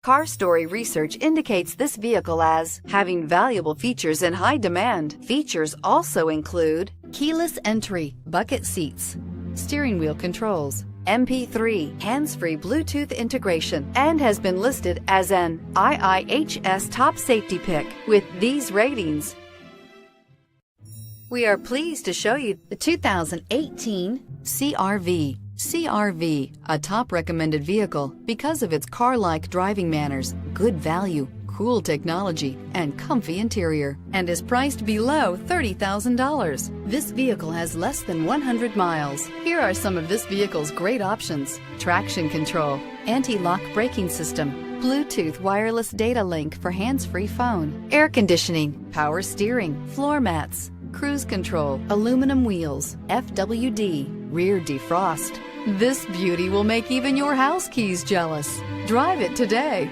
Car Story research indicates this vehicle as having valuable features in high demand. Features also include keyless entry, bucket seats, steering wheel controls, MP3, hands-free Bluetooth integration, and has been listed as an IIHS top safety pick with these ratings. We are pleased to show you the 2018 CR-V. CR-V, a top recommended vehicle because of its car-like driving manners, good value, cool technology, and comfy interior, and is priced below $30,000. This vehicle has less than 100 miles. Here are some of this vehicle's great options: traction control, anti-lock braking system, Bluetooth wireless data link for hands-free phone, air conditioning, power steering, floor mats, cruise control, aluminum wheels, FWD, rear defrost. This beauty will make even your house keys jealous. Drive it today.